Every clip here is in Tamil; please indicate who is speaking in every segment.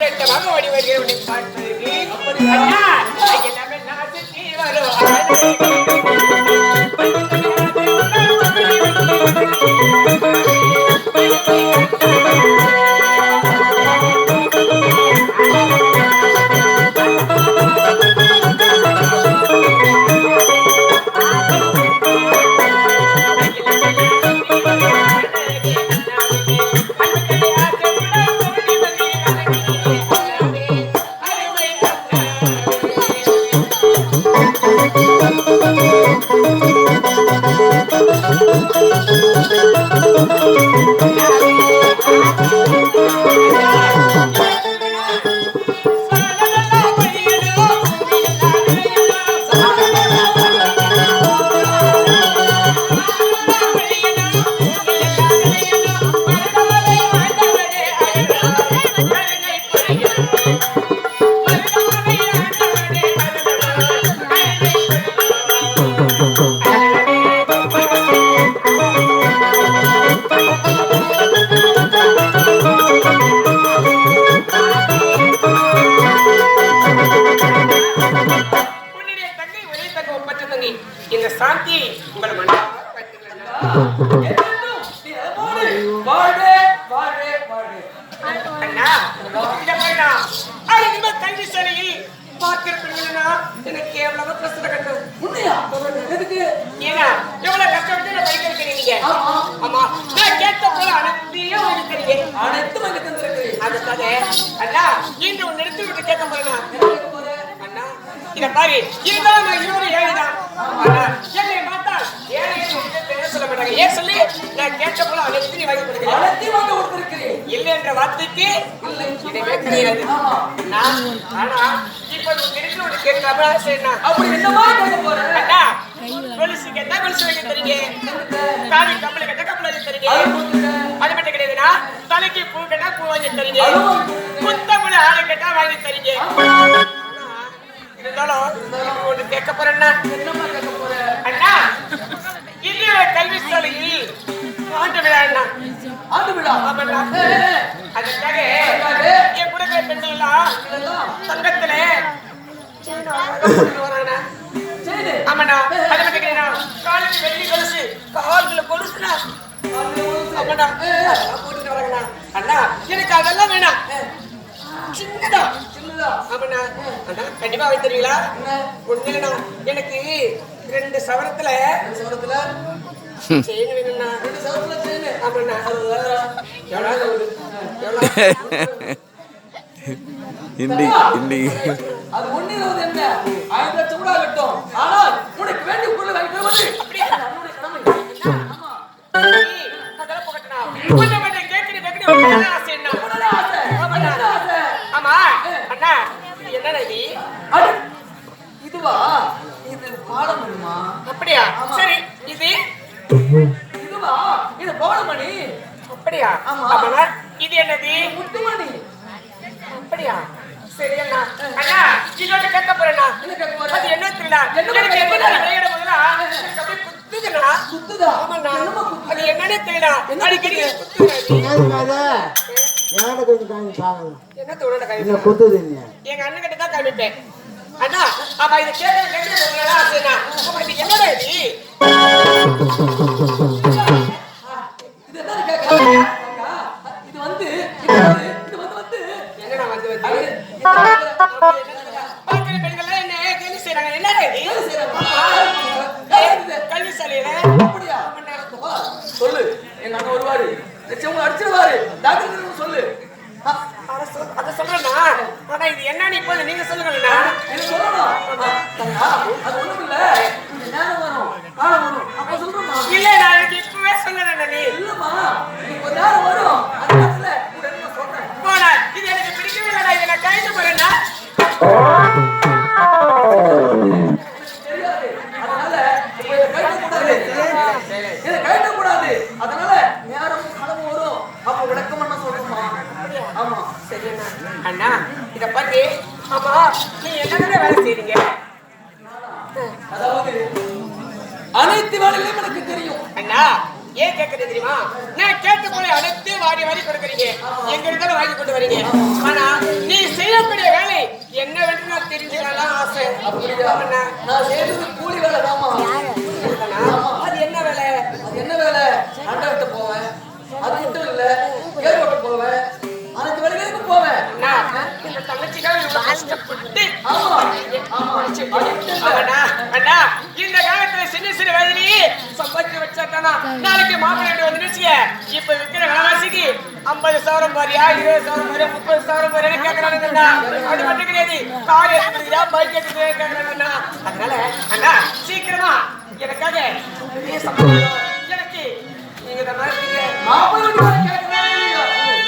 Speaker 1: ஓடி வருகிறவனை பார்ப்பதற்கு எல்லாமே நாட்டுக்கு வரும். இந்த சாந்தி உங்கள் மனம் கல்வி சாலையில் பார்த்திருப்பீங்கன்னா எனக்கு எவ்வளவு பிரச்சனை கட்டும் ஏன்னா எவ்வளவு கஷ்டப்பட்டு படிக்க வைக்கிறீங்க. ஆமா நான் கேட்ட போல அனைத்தையும் அனைத்தும் அங்க தந்திருக்கிறேன். அதுக்காக அண்ணா இன்று உன் நிறுத்தி விட்டு கேட்க போறேன். அண்ணா இத பாரு இதுதான் நான் இருவரும் ஏழைதான். என்னை பார்த்தால் ஏழை சொல்ல மாட்டாங்க. ஏன் சொல்லி நான் கேட்ட போல அனைத்தையும் வாங்கி கொடுக்கிறேன். அனைத்தையும் வாங்க கொடுத்திருக்கிறேன். இல்லை என்ற வார்த்தைக்கு இதுவே கிடையாது. ஆனா இப்ப நிறுத்தி விட்டு கேட்கலாமா சரிண்ணா அப்படி என்னமா கேட்க போறேன். அண்ணா கொலுசு கேட்டா கொலுசு வாங்கி தரீங்க. காவி கம்பளை கேட்டா கம்பளை வாங்கி தரீங்க. அது மட்டும் கிடையாதுன்னா தலைக்கு பூ கேட்டா பூ வாங்கி தரீங்க. புத்தமுள்ள ஆளை கேட்டா வாங்கி தரீங்க. இருந்தாலும் ஒண்ணு கேட்க போறேன்னா என்னமா கேட்க போற அண்ணா இல்லைய கல்வி சாலையில் ஆண்டு விழா அண்ணா ஆண்டு விழா ஆமாண்ணா. அதுக்காக என் கூட பெண்கள் எல்லாம் சங்கத்துல வராங்கண்ணா. ஆமாண்ணா அது மட்டும் கிடையாது காலுக்கு வெள்ளி கொலுசு கால்களை கொலுசுனா ஆமாண்ணா போட்டுட்டு வராங்கண்ணா. அண்ணா எனக்கு அதெல்லாம் வேணாம் சின்னதா ஆமாண்ணா. அண்ணா கண்டிப்பா வாங்கி தருவீங்களா? ஒண்ணு இல்லைண்ணா எனக்கு 2 சவரத்துல செயின் வேணும்ண்ணா. 2 சவரத்துல செயின் ஆமாண்ணா. எவ்வளவு அது ஒண்ணு என்ன 5 லட்சம் கூட ஆகட்டும். ஆனால் உனக்கு வேண்டிய பொருள் வாங்கி தருவது அப்படியே நம்மளுடைய கடமை. ஆமா அதெல்லாம் போகட்டா கொஞ்சம் மட்டும் கேட்கிறேன் ஆசை என்ன ஆசை ஆசை ஆமா அண்ணா இது என்னடா இது இதுவா இது பாலமணிமா அப்படியா சரி இது இதுவா இது பாலமணி அப்படியா ஆமா இது என்னது முத்துமணி அப்படியா சரி அண்ணா அண்ணா இதோட கேட்க போறேண்ணா அது என்ன தெரியல எனக்கு என்ன விளையாட போதுனா அப்படியே குத்துதுண்ணா குத்துதா ஆமாண்ணா அது என்னன்னே தெரியல அடிக்கடி குத்துது
Speaker 2: யானை கொஞ்சம் காமி பாருங்க
Speaker 1: என்ன தோட காமி
Speaker 2: இல்ல குத்துதுங்க எங்க
Speaker 1: அண்ணன் கிட்ட தான் காமிப்பேன். அண்ணா அப்ப இது கேக்குறேன் ஆசைனா இது என்னடா இது இது என்ன கேக்குறீங்க இது வந்து என்னடா வந்து பாக்குற பெண்கள் என்ன கேலி செய்றாங்க என்னடா இது கல்வி சாலையில அப்படியா சொல்லு எங்க அண்ணன் வருவாரு நிச்சயம் அடிச்சிடுவாரு டாக்டர் சொல்லு அத சொல்றேன்னா ஆனா இது என்னன்னு இப்ப நீங்க சொல்லுங்கண்ணா இது சொல்லணும் அது ஒண்ணும் இல்ல இது நேரம் வரும் காலம் வரும் அப்ப சொல்றேன் இல்ல நான் எனக்கு இப்பவே சொல்றேன் நீ இல்லம்மா ஒரு நேரம் வரும் அந்த நேரத்துல என்ன சொல்றேன் போடா இது எனக்கு பிடிக்கவே இல்லடா இத நான் கைது போறேன்னா தெரியாது அதனால இத கைது கூடாது அதனால நேரம் காலம் வரும் அப்ப விளக்கம் என்ன சொல்றேம்மா ஆமா சரி அண்ணா இத பத்தி ஆமா நீ என்னென்ன வேலை செய்றீங்க அதாவது அனைத்து வேலைகளும் எனக்கு தெரியும் அண்ணா ஏன் கேட்கறது தெரியுமா? நான் கேட்ட போல அனைத்து வாரி வாரி கொடுக்குறீங்க, எங்க இருந்தாலும் வாங்கி கொண்டு வரீங்க. ஆனா நீ செய்யக்கூடிய வேலை என்ன வேணும் நான் தெரிஞ்சுக்கலாம் ஆசை.
Speaker 3: அப்படியா? நான் செய்யறது கூலி வேலை தாமா.
Speaker 1: அது என்ன வேலை?
Speaker 3: அது என்ன வேலை? அண்டவட்ட போவேன், அது மட்டும் இல்ல ஏர்போர்ட் போவேன், அனைத்து வேலைகளுக்கும் போவேன்.
Speaker 1: இந்த தங்கச்சிக்காக இவ்வளவு கஷ்டப்பட்டு
Speaker 3: ஆமா
Speaker 1: அண்ணா, இந்த காலத்துல சின்ன சின்ன வேலையிலேயே சம்பாதிச்சு வச்சாட்டானா நாளைக்கு மாப்பிள்ளை வந்து நினைச்சுக்க. இப்ப விற்கிற விலைவாசிக்கு 50,000 பாரியா, 20,000 பாரியா, 30,000 பாரியா கேட்கறாங்க. அது மட்டும் கிடையாது, கார் எடுத்துக்கிறியா, பைக் எடுத்துக்கிறியா கேட்கறாங்க. அதனால அண்ணா சீக்கிரமா எனக்காக எனக்கு நீங்க தான்
Speaker 3: மாப்பிள்ளை கேட்கறாங்க.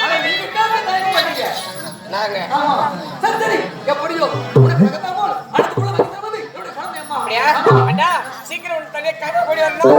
Speaker 3: ஆனா நீங்க கேட்க தயங்க மாட்டீங்க.
Speaker 1: நாங்க
Speaker 3: ஆமா சரி சரி எப்படியோ உனக்கு நகத்தாமோ அடுத்துக்குள்ள வைக்க தருவது என்னுடைய கடமை அம்மா.
Speaker 1: அப்படியா? அண்ணா சீக்கிரம் உன் தனியாக கதை கூடி வரணும்.